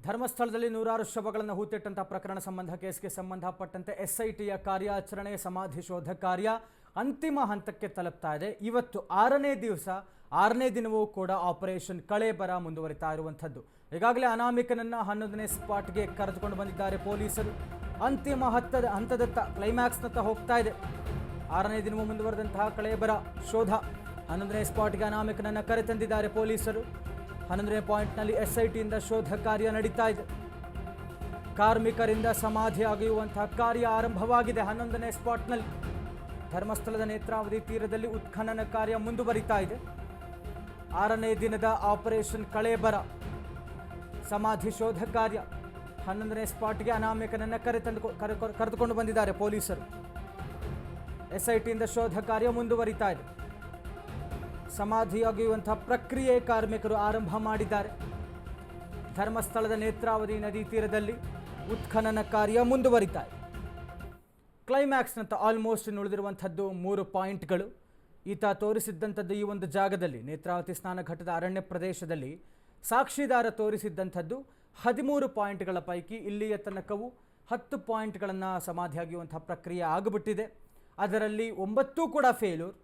ಧರ್ಮಸ್ಥಳದಲ್ಲಿ ನೂರಾರು ಶವಗಳನ್ನು ಹೂತಿಟ್ಟಂತಹ ಪ್ರಕರಣ ಸಂಬಂಧ ಕೇಸ್ಗೆ ಸಂಬಂಧಪಟ್ಟಂತೆ ಎಸ್ಐಟಿಯ ಕಾರ್ಯಾಚರಣೆ ಸಮಾಧಿ ಶೋಧ ಕಾರ್ಯ ಅಂತಿಮ ಹಂತಕ್ಕೆ ತಲುಪ್ತಾ ಇದೆ. ಇವತ್ತು 6ನೇ ದಿನವೂ ಕೂಡ ಆಪರೇಷನ್ ಕಳೇಬರ ಮುಂದುವರಿತಾ ಇರುವಂಥದ್ದು. ಈಗಾಗಲೇ ಅನಾಮಿಕನನ್ನ 11ನೇ ಸ್ಪಾಟ್ಗೆ ಕರೆದುಕೊಂಡು ಬಂದಿದ್ದಾರೆ ಪೊಲೀಸರು. ಅಂತಿಮ ಹಂತದತ್ತ ಕ್ಲೈಮ್ಯಾಕ್ಸ್ನತ್ತ ಹೋಗ್ತಾ ಇದೆ. 6ನೇ ದಿನವೂ ಮುಂದುವರೆದಂತಹ ಕಳೇಬರ ಶೋಧ. 11ನೇ ಸ್ಪಾಟ್ಗೆ ಅನಾಮಿಕನನ್ನ ಕರೆತಂದಿದ್ದಾರೆ ಪೊಲೀಸರು. 11ನೇ ಪಾಯಿಂಟ್ನಲ್ಲಿ ಎಸ್ಐಟಿಯಿಂದ ಶೋಧ ಕಾರ್ಯ ನಡೀತಾ ಇದೆ. ಕಾರ್ಮಿಕರಿಂದ ಸಮಾಧಿ ಅಗೆಯುವಂತಹ ಕಾರ್ಯ ಆರಂಭವಾಗಿದೆ. 11ನೇ ಸ್ಪಾಟ್ನಲ್ಲಿ ಧರ್ಮಸ್ಥಳದ ನೇತ್ರಾವತಿ ತೀರದಲ್ಲಿ ಉತ್ಖನನ ಕಾರ್ಯ ಮುಂದುವರಿತಾ ಇದೆ. 6ನೇ ದಿನದ ಆಪರೇಷನ್ ಕಳೇಬರ ಸಮಾಧಿ ಶೋಧ ಕಾರ್ಯ. 11ನೇ ಸ್ಪಾಟ್ಗೆ ಅನಾಮಿಕನನ್ನ ಕರೆದುಕೊಂಡು ಬಂದಿದ್ದಾರೆ ಪೊಲೀಸರು. ಎಸ್ಐಟಿಯಿಂದ ಶೋಧ ಕಾರ್ಯ ಮುಂದುವರಿತಾ ಇದೆ. ಸಮಾಧಿ ಅಗೆಯುವಂತಹ ಪ್ರಕ್ರಿಯೆ ಕಾರ್ಮಿಕರು ಆರಂಭ ಮಾಡಿದ್ದಾರೆ. ಧರ್ಮಸ್ಥಳದ ನೇತ್ರಾವತಿ ನದಿ ತೀರದಲ್ಲಿ ಉತ್ಖನನ ಕಾರ್ಯ ಮುಂದುವರಿತಾ ಇದೆ. ಕ್ಲೈಮ್ಯಾಕ್ಸ್ನಂತ ಆಲ್ಮೋಸ್ಟ್ ಉಳಿದಿರುವಂಥದ್ದು 3 ಪಾಯಿಂಟ್ಗಳು. ಈತ ತೋರಿಸಿದ್ದಂಥದ್ದು ಈ ಒಂದು ಜಾಗದಲ್ಲಿ ನೇತ್ರಾವತಿ ಸ್ನಾನಘಟ್ಟದ ಅರಣ್ಯ ಪ್ರದೇಶದಲ್ಲಿ ಸಾಕ್ಷಿದಾರ ತೋರಿಸಿದ್ದಂಥದ್ದು 13 ಪಾಯಿಂಟ್ಗಳ ಪೈಕಿ ಇಲ್ಲಿಯ ತನಕವೂ 10 ಪಾಯಿಂಟ್ಗಳನ್ನು ಸಮಾಧಿಯಾಗಿರುವಂತಹ ಪ್ರಕ್ರಿಯೆ ಆಗಿಬಿಟ್ಟಿದೆ. ಅದರಲ್ಲಿ 9 ಕೂಡ ಫೇಲ್ಯೂರ್.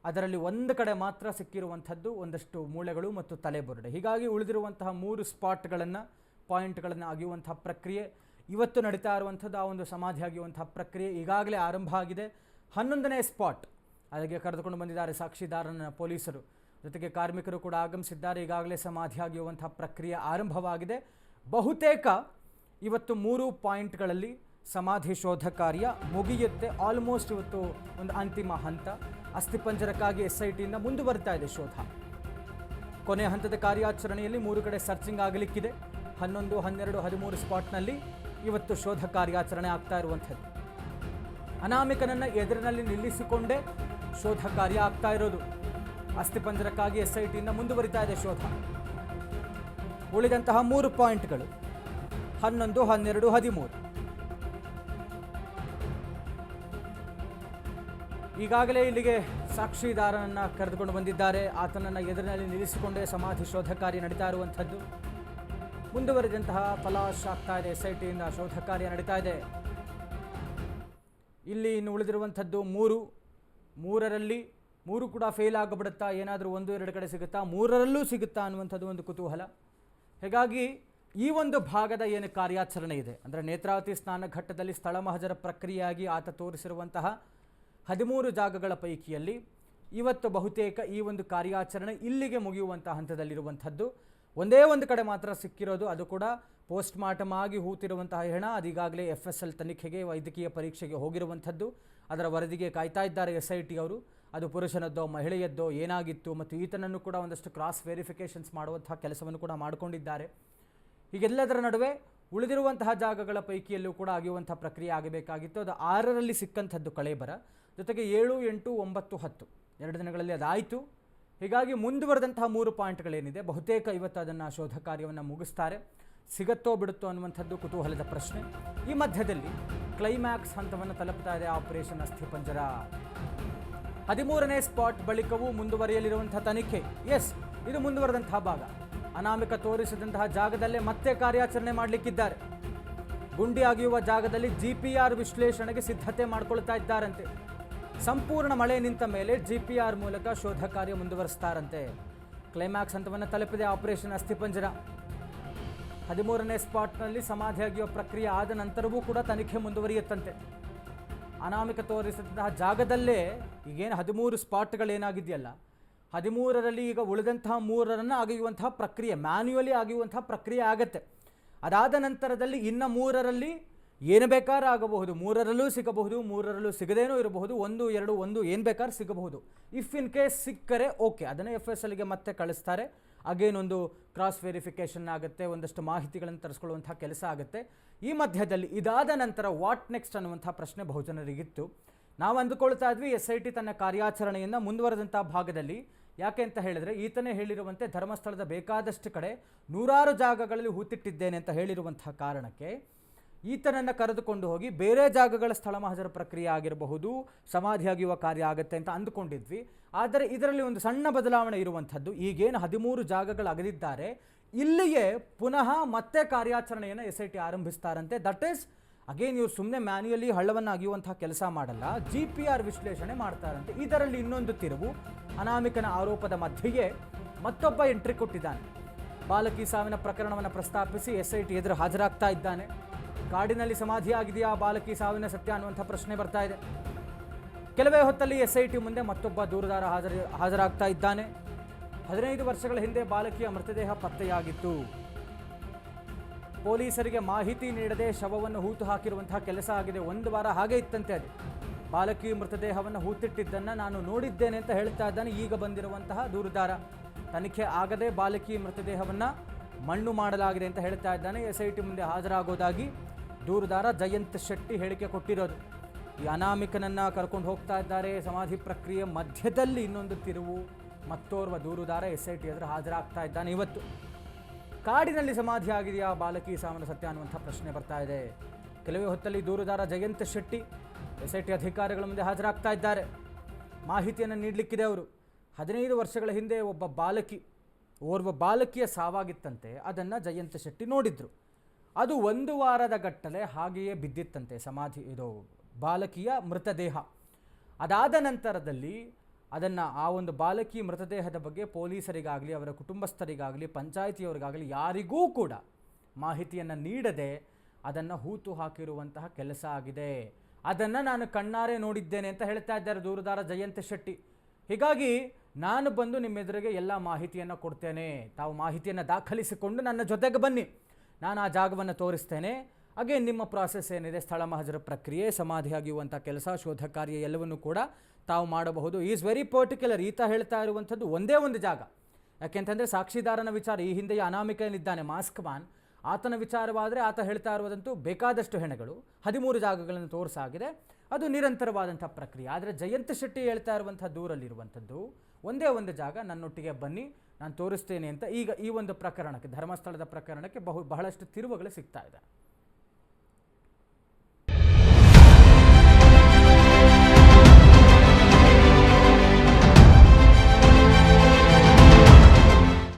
ಅದರಲ್ಲಿ ಒಂದು ಕಡೆ ಮಾತ್ರ ಸಿಕ್ಕಿರುವಂಥದ್ದು ಒಂದಷ್ಟು ಮೂಳೆಗಳು ಮತ್ತು ತಲೆಬುರುಡೆ. ಹೀಗಾಗಿ ಉಳಿದಿರುವಂತಹ 3 ಸ್ಪಾಟ್ಗಳನ್ನು ಪಾಯಿಂಟ್ಗಳನ್ನು ಅಗೆಯುವಂತಹ ಪ್ರಕ್ರಿಯೆ ಇವತ್ತು ನಡೀತಾ ಇರುವಂಥದ್ದು. ಆ ಒಂದು ಸಮಾಧಿ ಆಗಿರುವಂತಹ ಪ್ರಕ್ರಿಯೆ ಈಗಾಗಲೇ ಆರಂಭ ಆಗಿದೆ. 11ನೇ ಸ್ಪಾಟ್ ಅಲ್ಲಿಗೆ ಕರೆದುಕೊಂಡು ಬಂದಿದ್ದಾರೆ ಸಾಕ್ಷಿದಾರನ ಪೊಲೀಸರು. ಜೊತೆಗೆ ಕಾರ್ಮಿಕರು ಕೂಡ ಆಗಮಿಸಿದ್ದಾರೆ. ಈಗಾಗಲೇ ಸಮಾಧಿ ಆಗಿರುವಂತಹ ಪ್ರಕ್ರಿಯೆ ಆರಂಭವಾಗಿದೆ. ಬಹುತೇಕ ಇವತ್ತು 3 ಪಾಯಿಂಟ್ಗಳಲ್ಲಿ ಸಮಾಧಿ ಶೋಧ ಕಾರ್ಯ ಮುಗಿಯುತ್ತೆ. ಆಲ್ಮೋಸ್ಟ್ ಇವತ್ತು ಒಂದು ಅಂತಿಮ ಹಂತ. ಅಸ್ಥಿಪಂಜರಕ್ಕಾಗಿ ಎಸ್ಐಟಿಯಿಂದ ಮುಂದುವರಿತಾ ಇದೆ ಶೋಧ. ಕೊನೆ ಹಂತದ ಕಾರ್ಯಾಚರಣೆಯಲ್ಲಿ 3 ಕಡೆ ಸರ್ಚಿಂಗ್ ಆಗಲಿಕ್ಕಿದೆ. 11, 12, 13 ಸ್ಪಾಟ್ನಲ್ಲಿ ಇವತ್ತು ಶೋಧ ಕಾರ್ಯಾಚರಣೆ ಆಗ್ತಾ ಇರುವಂಥದ್ದು. ಅನಾಮಿಕನನ್ನ ಎದುರಿನಲ್ಲಿ ನಿಲ್ಲಿಸಿಕೊಂಡೇ ಶೋಧ ಕಾರ್ಯ ಆಗ್ತಾ ಇರೋದು. ಅಸ್ಥಿಪಂಜರಕ್ಕಾಗಿ ಎಸ್ಐಟಿಯಿಂದ ಮುಂದುವರಿತಾ ಇದೆ ಶೋಧ. ಉಳಿದಂತಹ 3 ಪಾಯಿಂಟ್ಗಳು 11, 12, 13. ಈಗಾಗಲೇ ಇಲ್ಲಿಗೆ ಸಾಕ್ಷಿದಾರನನ್ನು ಕರೆದುಕೊಂಡು ಬಂದಿದ್ದಾರೆ. ಆತನನ್ನು ಎದುರಿನಲ್ಲಿ ನಿಲ್ಲಿಸಿಕೊಂಡೇ ಸಮಾಧಿ ಶೋಧ ಕಾರ್ಯ ನಡೀತಾ ಇರುವಂಥದ್ದು. ಮುಂದುವರೆದಂತಹ ತಲಾಶ್ ಆಗ್ತಾ ಇದೆ. ಎಸ್ಐಟಿಯಿಂದ ಶೋಧ ಕಾರ್ಯ ನಡೀತಾ ಇದೆ. ಇಲ್ಲಿ ಇನ್ನು ಉಳಿದಿರುವಂಥದ್ದು 3ರಲ್ಲಿ 3 ಕೂಡ ಫೇಲ್ ಆಗಿಬಿಡುತ್ತಾ, ಏನಾದರೂ 1-2 ಕಡೆ ಸಿಗುತ್ತಾ, 3ರಲ್ಲೂ ಸಿಗುತ್ತಾ ಅನ್ನುವಂಥದ್ದು ಒಂದು ಕುತೂಹಲ. ಹೀಗಾಗಿ ಈ ಒಂದು ಭಾಗದ ಏನು ಕಾರ್ಯಾಚರಣೆ ಇದೆ ಅಂದರೆ ನೇತ್ರಾವತಿ ಸ್ನಾನಘಟ್ಟದಲ್ಲಿ ಸ್ಥಳ ಮಹಜರ ಪ್ರಕ್ರಿಯೆಯಾಗಿ ಆತ ತೋರಿಸಿರುವಂತಹ 13 ಜಾಗಗಳ ಪೈಕಿಯಲ್ಲಿ ಇವತ್ತು ಬಹುತೇಕ ಈ ಒಂದು ಕಾರ್ಯಾಚರಣೆ ಇಲ್ಲಿಗೆ ಮುಗಿಯುವಂಥ ಹಂತದಲ್ಲಿರುವಂಥದ್ದು. ಒಂದೇ ಒಂದು ಕಡೆ ಮಾತ್ರ ಸಿಕ್ಕಿರೋದು, ಅದು ಕೂಡ ಪೋಸ್ಟ್ ಮಾರ್ಟಮ್ ಆಗಿ ಹೂತಿರುವಂತಹ ಹೆಣ. ಅದೀಗಾಗಲೇ FSL ತನಿಖೆಗೆ ವೈದ್ಯಕೀಯ ಪರೀಕ್ಷೆಗೆ ಹೋಗಿರುವಂಥದ್ದು. ಅದರ ವರದಿಗೆ ಕಾಯ್ತಾ ಇದ್ದಾರೆ SIT ಅವರು. ಅದು ಪುರುಷನದ್ದೋ ಮಹಿಳೆಯದ್ದೋ ಏನಾಗಿತ್ತು ಮತ್ತು ಈತನನ್ನು ಕೂಡ ಒಂದಷ್ಟು ಕ್ರಾಸ್ ವೆರಿಫಿಕೇಷನ್ಸ್ ಮಾಡುವಂತಹ ಕೆಲಸವನ್ನು ಕೂಡ ಮಾಡಿಕೊಂಡಿದ್ದಾರೆ. ಹೀಗೆಲ್ಲದರ ನಡುವೆ ಉಳಿದಿರುವಂತಹ ಜಾಗಗಳ ಪೈಕಿಯಲ್ಲೂ ಕೂಡ ಆಗಿರುವಂಥ ಪ್ರಕ್ರಿಯೆ ಆಗಬೇಕಾಗಿತ್ತು. ಅದು 6ರಲ್ಲಿ ಸಿಕ್ಕಂಥದ್ದು ಕಳೇಬರ. ಜೊತೆಗೆ 7, 8, 9, 10 2 ದಿನಗಳಲ್ಲಿ ಅದಾಯಿತು. ಹೀಗಾಗಿ ಮುಂದುವರೆದಂತಹ 3 ಪಾಯಿಂಟ್ಗಳೇನಿದೆ ಬಹುತೇಕ ಇವತ್ತು ಅದನ್ನು ಶೋಧ ಕಾರ್ಯವನ್ನು ಮುಗಿಸ್ತಾರೆ. ಸಿಗತ್ತೋ ಬಿಡುತ್ತೋ ಅನ್ನುವಂಥದ್ದು ಕುತೂಹಲದ ಪ್ರಶ್ನೆ. ಈ ಮಧ್ಯದಲ್ಲಿ ಕ್ಲೈಮ್ಯಾಕ್ಸ್ ಹಂತವನ್ನು ತಲುಪ್ತಾ ಇದೆ ಆಪರೇಷನ್ ಅಸ್ಥಿಪಂಜರ. 13ನೇ ಸ್ಪಾಟ್ ಬಳಿಕವೂ ಮುಂದುವರಿಯಲಿರುವಂತಹ ತನಿಖೆ. ಇದು ಮುಂದುವರೆದಂತಹ ಭಾಗ. ಅನಾಮಿಕ ತೋರಿಸಿದಂತಹ ಜಾಗದಲ್ಲೇ ಮತ್ತೆ ಕಾರ್ಯಾಚರಣೆ ಮಾಡಲಿಕ್ಕಿದ್ದಾರೆ. ಗುಂಡಿ ಅಗೆಯುವ ಜಾಗದಲ್ಲಿ GPR ವಿಶ್ಲೇಷಣೆಗೆ ಸಿದ್ಧತೆ ಮಾಡಿಕೊಳ್ತಾ ಇದ್ದಾರಂತೆ. ಸಂಪೂರ್ಣ ಮಳೆ ನಿಂತ ಮೇಲೆ GPR ಮೂಲಕ ಶೋಧ ಕಾರ್ಯ ಮುಂದುವರಿಸ್ತಾರಂತೆ. ಕ್ಲೈಮ್ಯಾಕ್ಸ್ ಹಂತವನ್ನು ತಲುಪಿದೆ ಆಪರೇಷನ್ ಅಸ್ಥಿಪಂಜರ. 13ನೇ ಸ್ಪಾಟ್ನಲ್ಲಿ ಸಮಾಧಿ ಅಗೆಯುವ ಪ್ರಕ್ರಿಯೆ ಆದ ನಂತರವೂ ಕೂಡ ತನಿಖೆ ಮುಂದುವರಿಯುತ್ತಂತೆ. ಅನಾಮಿಕ ತೋರಿಸಿದಂತಹ ಜಾಗದಲ್ಲೇ ಈಗೇನು 13 ಸ್ಪಾಟ್ಗಳೇನಾಗಿದೆಯಲ್ಲ, 13ರಲ್ಲಿ ಈಗ ಉಳಿದಂತಹ 3ರನ್ನು ಅಗೆಯುವಂತಹ ಪ್ರಕ್ರಿಯೆ, ಮ್ಯಾನ್ಯುಯಲಿ ಅಗೆಯುವಂತಹ ಪ್ರಕ್ರಿಯೆ ಆಗತ್ತೆ. ಅದಾದ ನಂತರದಲ್ಲಿ ಇನ್ನು 3ರಲ್ಲಿ ಏನು ಬೇಕಾದ್ರೂ ಆಗಬಹುದು. 3ರಲ್ಲೂ ಸಿಗಬಹುದು, 3ರಲ್ಲೂ ಸಿಗದೇನೂ ಇರಬಹುದು. 1, 2, 1 ಏನು ಬೇಕಾದ್ರೂ ಸಿಗಬಹುದು. ಇಫ್ ಇನ್ ಕೇಸ್ ಸಿಕ್ಕರೆ ಓಕೆ, ಅದನ್ನೇ FSLಗೆ ಮತ್ತೆ ಕಳಿಸ್ತಾರೆ. ಅಗೇನ್ ಒಂದು ಕ್ರಾಸ್ ವೆರಿಫಿಕೇಷನ್ ಆಗುತ್ತೆ, ಒಂದಷ್ಟು ಮಾಹಿತಿಗಳನ್ನು ತರಿಸ್ಕೊಳ್ಳುವಂಥ ಕೆಲಸ ಆಗುತ್ತೆ. ಈ ಮಧ್ಯದಲ್ಲಿ ಇದಾದ ನಂತರ ವಾಟ್ ನೆಕ್ಸ್ಟ್ ಅನ್ನುವಂಥ ಪ್ರಶ್ನೆ ಬಹುಜನರಿಗಿತ್ತು. ನಾವು ಅಂದುಕೊಳ್ತಾ ಇದ್ವಿ SIT ತನ್ನ ಕಾರ್ಯಾಚರಣೆಯನ್ನು ಮುಂದುವರೆದಂಥ ಭಾಗದಲ್ಲಿ. ಯಾಕೆ ಅಂತ ಹೇಳಿದರೆ ಈತನೇ ಹೇಳಿರುವಂತೆ ಧರ್ಮಸ್ಥಳದ ಬೇಕಾದಷ್ಟು ಕಡೆ ನೂರಾರು ಜಾಗಗಳಲ್ಲಿ ಹೂತಿಟ್ಟಿದ್ದೇನೆ ಅಂತ ಹೇಳಿರುವಂತಹ ಕಾರಣಕ್ಕೆ ಈತನನ್ನು ಕರೆದುಕೊಂಡು ಹೋಗಿ ಬೇರೆ ಜಾಗಗಳ ಸ್ಥಳ ಮಹಜರ ಪ್ರಕ್ರಿಯೆ ಆಗಿರಬಹುದು, ಸಮಾಧಿ ಅಗೆಯುವ ಕಾರ್ಯ ಆಗುತ್ತೆ ಅಂತ ಅಂದುಕೊಂಡಿದ್ವಿ. ಆದರೆ ಇದರಲ್ಲಿ ಒಂದು ಸಣ್ಣ ಬದಲಾವಣೆ ಇರುವಂಥದ್ದು. ಈಗೇನು 13 ಜಾಗಗಳು ಅಗೆದಿದ್ದಾರೆ, ಇಲ್ಲಿಯೇ ಪುನಃ ಮತ್ತೆ ಕಾರ್ಯಾಚರಣೆಯನ್ನು SIT ಆರಂಭಿಸ್ತಾರಂತೆ. ದಟ್ ಈಸ್ ಅಗೇನ್ ಇವ್ರು ಸುಮ್ಮನೆ ಮ್ಯಾನ್ಯುಯಲಿ ಹಳ್ಳವನ್ನು ಅಗಿಯುವಂತಹ ಕೆಲಸ ಮಾಡಲ್ಲ, GPR ವಿಶ್ಲೇಷಣೆ ಮಾಡ್ತಾರಂತೆ. ಇದರಲ್ಲಿ ಇನ್ನೊಂದು ತಿರುವು, ಅನಾಮಿಕನ ಆರೋಪದ ಮಧ್ಯೆಯೇ ಮತ್ತೊಬ್ಬ ಎಂಟ್ರಿ ಕೊಟ್ಟಿದ್ದಾನೆ. ಬಾಲಕಿ ಸಾವಿನ ಪ್ರಕರಣವನ್ನು ಪ್ರಸ್ತಾಪಿಸಿ SIT ಎದುರು ಹಾಜರಾಗ್ತಾ ಇದ್ದಾನೆ. ಕಾಡಿನಲ್ಲಿ ಸಮಾಧಿಯಾಗಿದೆಯಾ ಬಾಲಕಿ ಸಾವಿನ ಸತ್ಯ ಅನ್ನುವಂಥ ಪ್ರಶ್ನೆ ಬರ್ತಾ ಇದೆ. ಕೆಲವೇ ಹೊತ್ತಲ್ಲಿ SIT ಮುಂದೆ ಮತ್ತೊಬ್ಬ ದೂರುದಾರ ಹಾಜರಾಗ್ತಾ ಇದ್ದಾನೆ. 15 ವರ್ಷಗಳ ಹಿಂದೆ ಬಾಲಕಿಯ ಮೃತದೇಹ ಪತ್ತೆಯಾಗಿತ್ತು. ಪೊಲೀಸರಿಗೆ ಮಾಹಿತಿ ನೀಡದೆ ಶವವನ್ನು ಹೂತು ಹಾಕಿರುವಂತಹ ಕೆಲಸ ಆಗಿದೆ. 1 ವಾರ ಹಾಗೆ ಇತ್ತಂತೆ. ಅದು ಬಾಲಕಿ ಮೃತದೇಹವನ್ನು ಹೂತಿಟ್ಟಿದ್ದನ್ನು ನಾನು ನೋಡಿದ್ದೇನೆ ಅಂತ ಹೇಳ್ತಾ ಇದ್ದಾನೆ ಈಗ ಬಂದಿರುವಂತಹ ದೂರುದಾರ. ತನಿಖೆ ಆಗದೆ ಬಾಲಕಿ ಮೃತದೇಹವನ್ನು ಮಣ್ಣು ಮಾಡಲಾಗಿದೆ ಅಂತ ಹೇಳ್ತಾ ಇದ್ದಾನೆ. SIT ಮುಂದೆ ಹಾಜರಾಗೋದಾಗಿ ದೂರುದಾರ ಜಯಂತ್ ಶೆಟ್ಟಿ ಹೇಳಿಕೆ ಕೊಟ್ಟಿರೋದು. ಈ ಅನಾಮಿಕನನ್ನು ಕರ್ಕೊಂಡು ಹೋಗ್ತಾ ಇದ್ದಾರೆ. ಸಮಾಧಿ ಪ್ರಕ್ರಿಯೆ ಮಧ್ಯದಲ್ಲಿ ಇನ್ನೊಂದು ತಿರುವು, ಮತ್ತೋರ್ವ ದೂರುದಾರ SIT ಎದುರು ಹಾಜರಾಗ್ತಾ ಇದ್ದಾನೆ. ಇವತ್ತು ಕಾಡಿನಲ್ಲಿ ಸಮಾಧಿ ಆಗಿದೆಯಾ ಬಾಲಕಿ ಸಾವಿನ ಸತ್ಯ ಅನ್ನುವಂಥ ಪ್ರಶ್ನೆ ಬರ್ತಾ ಇದೆ. ಕೆಲವೇ ಹೊತ್ತಲ್ಲಿ ದೂರುದಾರ ಜಯಂತ್ ಶೆಟ್ಟಿ SIT ಅಧಿಕಾರಿಗಳ ಮುಂದೆ ಹಾಜರಾಗ್ತಾ ಇದ್ದಾರೆ. ಮಾಹಿತಿಯನ್ನು ನೀಡಲಿಕ್ಕಿದೆ ಅವರು. 15 ವರ್ಷಗಳ ಹಿಂದೆ ಓರ್ವ ಬಾಲಕಿಯ ಸಾವಾಗಿತ್ತಂತೆ. ಅದನ್ನು ಜಯಂತ್ ಶೆಟ್ಟಿ ನೋಡಿದ್ರು. ಅದು 1 ವಾರದ ಗಟ್ಟಲೆ ಹಾಗೆಯೇ ಬಿದ್ದಿತ್ತಂತೆ ಸಮಾಧಿ, ಇದು ಬಾಲಕಿಯ ಮೃತದೇಹ. ಅದಾದ ನಂತರದಲ್ಲಿ ಅದನ್ನು ಆ ಒಂದು ಬಾಲಕಿ ಮೃತದೇಹದ ಬಗ್ಗೆ ಪೊಲೀಸರಿಗಾಗಲಿ ಅವರ ಕುಟುಂಬಸ್ಥರಿಗಾಗಲಿ ಪಂಚಾಯಿತಿಯವರಿಗಾಗಲಿ ಯಾರಿಗೂ ಕೂಡ ಮಾಹಿತಿಯನ್ನು ನೀಡದೆ ಅದನ್ನು ಹೂತು ಹಾಕಿರುವಂತಹ ಕೆಲಸ ಆಗಿದೆ. ಅದನ್ನು ನಾನು ಕಣ್ಣಾರೆ ನೋಡಿದ್ದೇನೆ ಅಂತ ಹೇಳ್ತಾ ಇದ್ದಾರೆ ದೂರುದಾರ ಜಯಂತ್ ಶೆಟ್ಟಿ. ಹೀಗಾಗಿ ನಾನು ಬಂದು ನಿಮ್ಮೆದುರಿಗೆ ಎಲ್ಲ ಮಾಹಿತಿಯನ್ನು ಕೊಡ್ತೇನೆ, ತಾವು ಮಾಹಿತಿಯನ್ನು ದಾಖಲಿಸಿಕೊಂಡು ನನ್ನ ಜೊತೆಗೆ ಬನ್ನಿ, ನಾನು ಆ ಜಾಗವನ್ನು ತೋರಿಸ್ತೇನೆ. ಹಾಗೆ ನಿಮ್ಮ ಪ್ರಾಸೆಸ್ ಏನಿದೆ, ಸ್ಥಳ ಮಹಜರ ಪ್ರಕ್ರಿಯೆ, ಸಮಾಧಿಯಾಗಿರುವಂಥ ಕೆಲಸ, ಶೋಧ ಕಾರ್ಯ ಎಲ್ಲವನ್ನೂ ಕೂಡ ತಾವು ಮಾಡಬಹುದು. Is very particular. ಈತ ಹೇಳ್ತಾ ಇರುವಂಥದ್ದು ಒಂದೇ ಒಂದು ಜಾಗ. ಯಾಕೆಂತಂದರೆ ಸಾಕ್ಷಿದಾರನ ವಿಚಾರ, ಈ ಹಿಂದೆಯೇ ಅನಾಮಿಕನಿದ್ದಾನೆ ಮಾಸ್ಕ್ ಮ್ಯಾನ್, ಆತನ ವಿಚಾರವಾದರೆ ಆತ ಹೇಳ್ತಾ ಇರುವುದಂತೂ ಬೇಕಾದಷ್ಟು ಹೆಣಗಳು, 13 ಜಾಗಗಳನ್ನು ತೋರಿಸಾಗಿದೆ. ಅದು ನಿರಂತರವಾದಂಥ ಪ್ರಕ್ರಿಯೆ. ಆದರೆ ಜಯಂತ್ ಶೆಟ್ಟಿ ಹೇಳ್ತಾ ಇರುವಂಥ ದೂರಲ್ಲಿರುವಂಥದ್ದು ಒಂದೇ ಒಂದು ಜಾಗ, ನನ್ನೊಟ್ಟಿಗೆ ಬನ್ನಿ ನಾನು ತೋರಿಸ್ತೇನೆ ಅಂತ. ಈಗ ಈ ಒಂದು ಪ್ರಕರಣಕ್ಕೆ, ಧರ್ಮಸ್ಥಳದ ಪ್ರಕರಣಕ್ಕೆ ಬಹಳಷ್ಟು ತಿರುವುಗಳು ಸಿಗ್ತಾ ಇದೆ.